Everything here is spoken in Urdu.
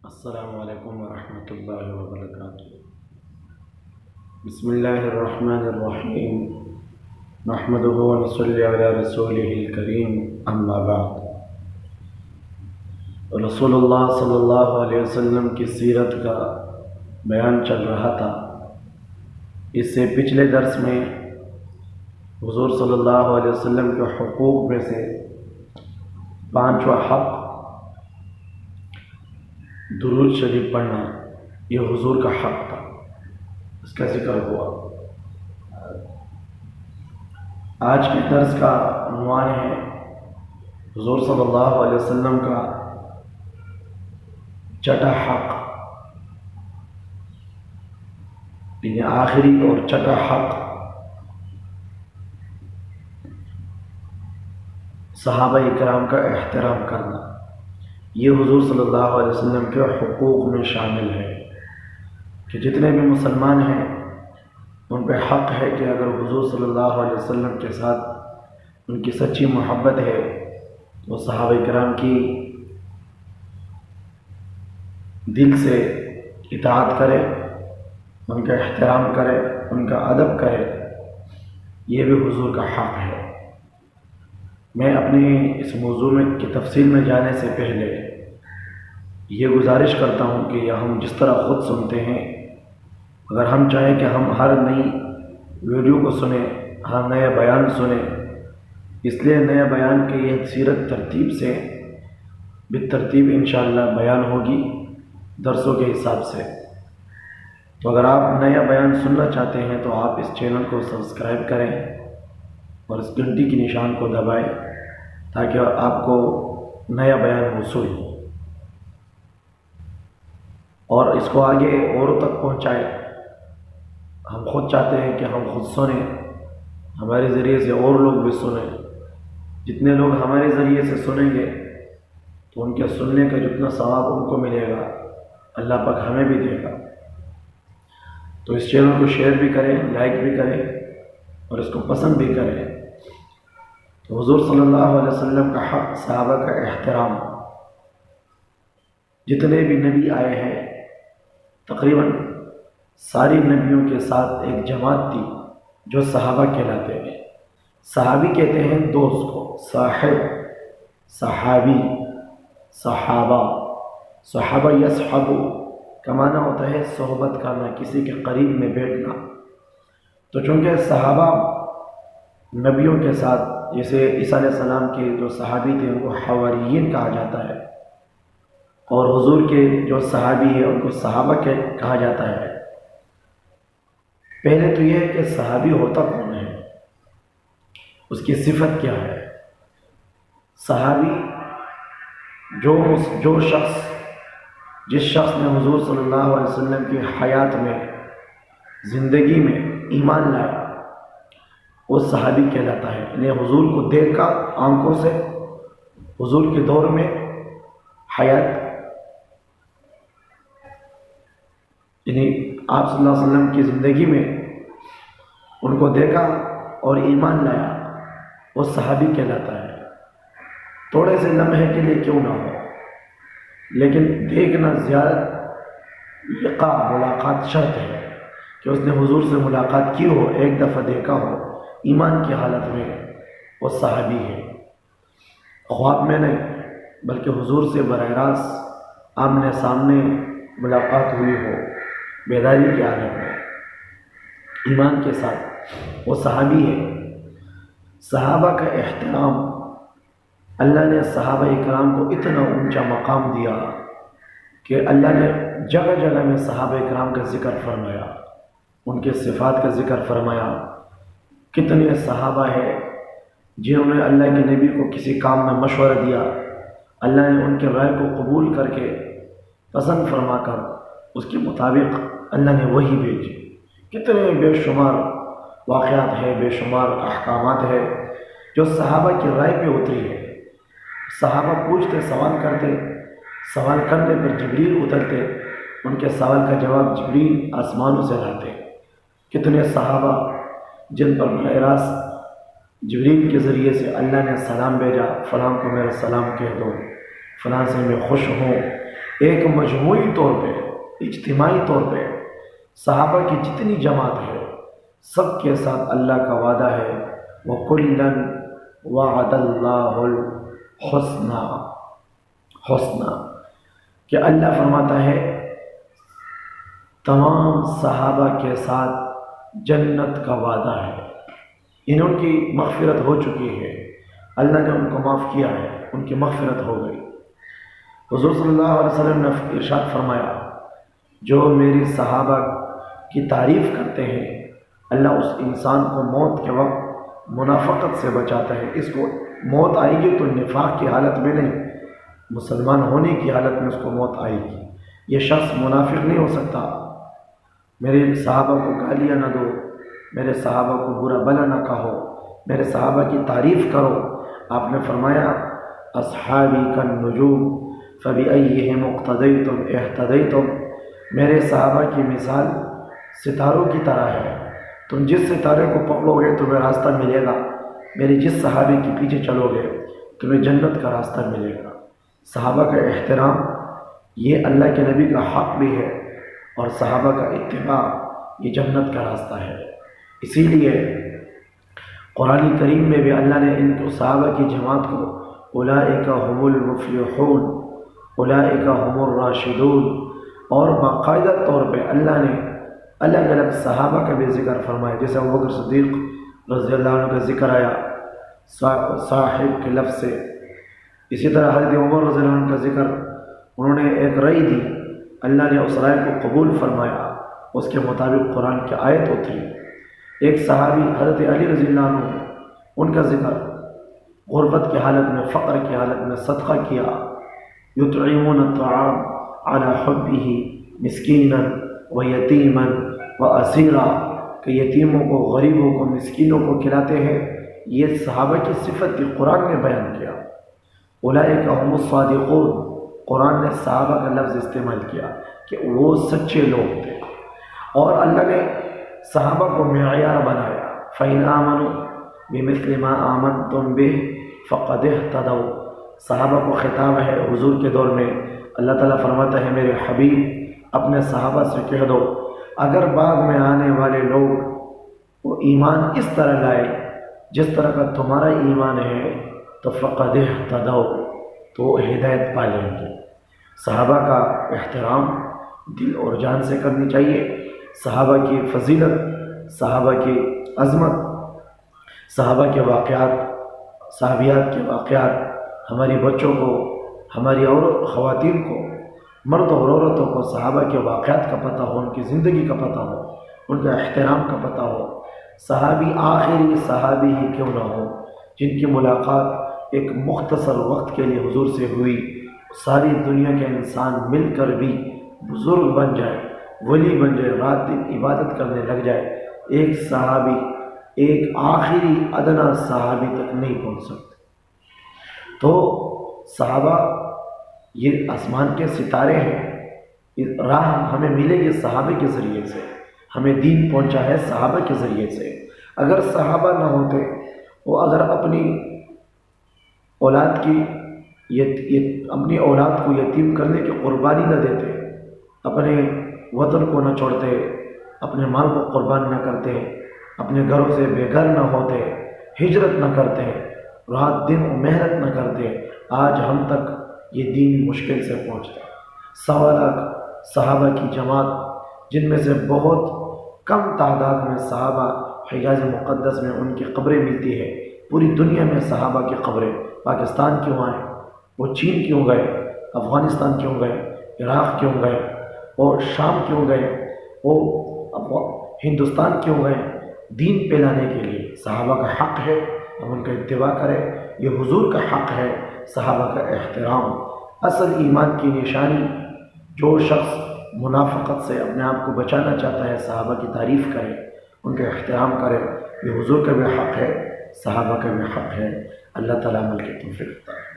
السلام علیکم ورحمۃ اللہ وبرکاتہ۔ بسم اللہ الرحمن الرحیم، نحمدہ ونصلی علی رسولہ الکریم، اما بعد۔ رسول اللہ صلی اللہ علیہ وسلم کی سیرت کا بیان چل رہا تھا۔ اس سے پچھلے درس میں حضور صلی اللہ علیہ وسلم کے حقوق میں سے پانچواں حق درود شریف پڑھنا، یہ حضور کا حق تھا، اس کا ذکر ہوا۔ آج کے درس کا عنوان ہے حضور صلی اللہ علیہ وسلم کا چھٹا حق، یعنی آخری اور چھٹا حق صحابہ اکرام کا احترام کرنا۔ یہ حضور صلی اللہ علیہ وسلم کے حقوق میں شامل ہے کہ جتنے بھی مسلمان ہیں ان پہ حق ہے کہ اگر حضور صلی اللہ علیہ وسلم کے ساتھ ان کی سچی محبت ہے تو صحابہ کرام کی دل سے اطاعت کرے، ان کا احترام کرے، ان کا ادب کرے، یہ بھی حضور کا حق ہے۔ میں اپنی اس موضوع کی تفصیل میں جانے سے پہلے یہ گزارش کرتا ہوں کہ ہم جس طرح خود سنتے ہیں، اگر ہم چاہیں کہ ہم ہر نئی ویڈیو کو سنیں، ہر نیا بیان سنیں، اس لیے نیا بیان کی یہ سیرت ترتیب سے بالترتیب انشاءاللہ بیان ہوگی درسوں کے حساب سے۔ تو اگر آپ نیا بیان سننا چاہتے ہیں تو آپ اس چینل کو سبسکرائب کریں اور اس گھنٹی کی نشان کو دبائیں تاکہ آپ کو نیا بیان موصول ہو اور اس کو آگے اوروں تک پہنچائے۔ ہم خود چاہتے ہیں کہ ہم خود سنیں، ہمارے ذریعے سے اور لوگ بھی سنیں۔ جتنے لوگ ہمارے ذریعے سے سنیں گے تو ان کے سننے کا جتنا ثواب ان کو ملے گا اللہ پاک ہمیں بھی دے گا۔ تو اس چینل کو شیئر بھی کریں، لائک بھی کریں اور اس کو پسند بھی کریں۔ تو حضور صلی اللہ علیہ وسلم کا حق صحابہ کا احترام۔ جتنے بھی نبی آئے ہیں تقریباً ساری نبیوں کے ساتھ ایک جماعت تھی جو صحابہ کہلاتے ہیں۔ صحابی کہتے ہیں دوست کو، صاحب، صحابی، صحابہ۔ صحابہ یصحب کا معنی ہوتا ہے صحبت کرنا، کسی کے قریب میں بیٹھنا۔ تو چونکہ صحابہ نبیوں کے ساتھ، جیسے عیسیٰ علیہ السلام کے جو صحابی تھے ان کو حواریین کہا جاتا ہے، اور حضور کے جو صحابی ہیں ان کو صحابہ کہا جاتا ہے۔ پہلے تو یہ ہے کہ صحابی ہوتا کون ہے، اس کی صفت کیا ہے۔ صحابی جس شخص نے حضور صلی اللہ علیہ وسلم کی حیات میں، زندگی میں ایمان لایا، وہ صحابی کہلاتا ہے۔ یعنی حضور کو دیکھ کر آنکھوں سے حضور کے دور میں حیات، یعنی آپ صلی اللہ علیہ وسلم کی زندگی میں ان کو دیکھا اور ایمان لایا، وہ صحابی کہلاتا ہے۔ تھوڑے سے لمحے کے لیے کیوں نہ ہو، لیکن دیکھنا زیادہ، لقاء، ملاقات شرط ہے کہ اس نے حضور سے ملاقات کی ہو، ایک دفعہ دیکھا ہو ایمان کی حالت میں، وہ صحابی ہے۔ خواب میں نہیں بلکہ حضور سے براہ راست آمنے سامنے ملاقات ہوئی ہو، بیداری کی حالت میں، ایمان کے ساتھ، وہ صحابی ہے۔ صحابہ کا احترام، اللہ نے صحابہ اکرام کو اتنا اونچا مقام دیا کہ اللہ نے جگہ جگہ میں صحابہ اکرام کا ذکر فرمایا، ان کے صفات کا ذکر فرمایا۔ کتنے صحابہ ہیں جنہوں نے اللہ کے نبی کو کسی کام میں مشورہ دیا، اللہ نے ان کے رائے کو قبول کر کے، پسند فرما کر اس کے مطابق اللہ نے وحی بھیجی۔ کتنے بے شمار واقعات ہیں، بے شمار احکامات ہیں جو صحابہ کی رائے پہ اتری ہے۔ صحابہ پوچھتے، سوال کرتے، سوال کرنے پر جبریل اترتے، ان کے سوال کا جواب جبریل آسمانوں سے لاتے۔ کتنے صحابہ جن پر براہ راست جبریل کے ذریعے سے اللہ نے سلام بھیجا، فلاں کو میرا سلام کہہ دو، فلاں سے میں خوش ہوں، ایک مجموعی طور پہ، اجتماعی طور پہ صحابہ کی جتنی جماعت ہے سب کے ساتھ اللہ کا وعدہ ہے، وَكُلًّا وَعَدَ اللَّهُ الْحُسْنَى، حسنہ، کہ اللہ فرماتا ہے تمام صحابہ کے ساتھ جنت کا وعدہ ہے، ان کی مغفرت ہو چکی ہے، اللہ نے ان کو معاف کیا ہے، ان کی مغفرت ہو گئی۔ حضور صلی اللہ علیہ وسلم نے ارشاد فرمایا جو میری صحابہ کی تعریف کرتے ہیں اللہ اس انسان کو موت کے وقت منافقت سے بچاتا ہے۔ اس کو موت آئے گی تو نفاق کی حالت میں نہیں، مسلمان ہونے کی حالت میں اس کو موت آئے گی۔ یہ شخص منافق نہیں ہو سکتا۔ میرے صحابہ کو گالیاں نہ دو، میرے صحابہ کو برا بھلا نہ کہو، میرے صحابہ کی تعریف کرو۔ آپ نے فرمایا اصحابی کالنجوم فبأیہم اقتدیتم اہتدیتم، میرے صحابہ کی مثال ستاروں کی طرح ہے، تم جس ستارے کو پکڑو گے تمہیں راستہ ملے گا، میرے جس صحابی کے پیچھے چلو گے تمہیں جنت کا راستہ ملے گا۔ صحابہ کا احترام یہ اللہ کے نبی کا حق بھی ہے، اور صحابہ کا اتباع یہ جنت کا راستہ ہے۔ اسی لیے قرآن کریم میں بھی اللہ نے ان کو صحابہ کی جماعت کو اولئک هم المفلحون، اولئک هم الراشدون، اور باقاعدہ طور پہ اللہ نے الگ الگ صحابہ کا بھی ذکر فرمایا، جیسے ابوبکر صدیق رضی اللہ عنہ کا ذکر آیا صاحب کے لفظ سے، اسی طرح حضرت عمر رضی اللہ عنہ کا ذکر، انہوں نے ایک رائے دی، اللہ نے اس رائے کو قبول فرمایا، اس کے مطابق قرآن کی آیت اتری۔ ایک صحابی حضرت علی رضی اللہ عنہ، ان کا ذکر، غربت کی حالت میں، فقر کی حالت میں صدقہ کیا، یطعمون الطعام علی حبہ مسکینا و یتیما و اسیرا، کہ یتیموں کو، غریبوں کو، مسکینوں کو کھلاتے ہیں۔ یہ صحابہ کی صفت تھی، قرآن نے بیان کیا۔ اولئک هم الصادقون، قرآن نے صحابہ کا لفظ استعمال کیا کہ وہ سچے لوگ تھے، اور اللہ نے صحابہ کو معیار بنایا۔ فَإِنْ آمَنُوا بِمِثْلِ مَا آمَنْتُمْ بِهِ فَقَدِ اهْتَدَوْا، صحابہ کو خطاب ہے حضور کے دور میں۔ اللہ تعالیٰ فرماتا ہے میرے حبیب اپنے صحابہ سے کہہ دو اگر بعد میں آنے والے لوگ وہ ایمان اس طرح لائے جس طرح کا تمہارا ایمان ہے تو فَقَدِ اهْتَدَوْا، تو ہدایت پا لیں گے۔ صحابہ کا احترام دل اور جان سے کرنی چاہیے۔ صحابہ کی فضیلت، صحابہ کی عظمت، صحابہ کے واقعات، صحابیات کے واقعات ہماری بچوں کو، ہماری خواتین کو، مرد اور عورتوں کو صحابہ کے واقعات کا پتہ ہو، ان کی زندگی کا پتہ ہو، ان کا احترام کا پتہ ہو۔ صحابی آخری صحابی ہی کیوں نہ ہو جن کی ملاقات ایک مختصر وقت کے لیے حضور سے ہوئی، ساری دنیا کے انسان مل کر بھی بزرگ بن جائے، ولی بن جائے، رات دن عبادت کرنے لگ جائے، ایک صحابی ایک آخری ادنا صحابی تک نہیں پہنچ سکتے۔ تو صحابہ یہ آسمان کے ستارے ہیں، راہ ہمیں ملے گی صحابہ کے ذریعے سے، ہمیں دین پہنچا ہے صحابہ کے ذریعے سے۔ اگر صحابہ نہ ہوتے، وہ اگر اپنی اولاد کو یتیم کرنے کی قربانی نہ دیتے، اپنے وطن کو نہ چھوڑتے، اپنے مال کو قربان نہ کرتے، اپنے گھروں سے بے گھر نہ ہوتے، ہجرت نہ کرتے، رات دن محنت نہ کرتے، آج ہم تک یہ دین مشکل سے پہنچتا۔ 1.25 لاکھ صحابہ کی جماعت، جن میں سے بہت کم تعداد میں صحابہ حجاز مقدس میں ان کی قبریں ملتی ہے۔ پوری دنیا میں صحابہ کی قبریں، پاکستان کیوں آئے، وہ چین کیوں گئے، افغانستان کیوں گئے، عراق کیوں گئے، اور شام کیوں گئے، وہ ہندوستان کیوں گئے، دین پھیلانے کے لیے۔ صحابہ کا حق ہے ہم ان کا اتباع کریں، یہ حضور کا حق ہے صحابہ کا احترام۔ اصل ایمان کی نشانی، جو شخص منافقت سے اپنے آپ کو بچانا چاہتا ہے صحابہ کی تعریف کرے، ان کا احترام کرے، یہ حضور کا بھی حق ہے، صحابہ کا بھی حق ہے۔ اللہ تعالیٰ عمل کی توفیق عطا فرمائے۔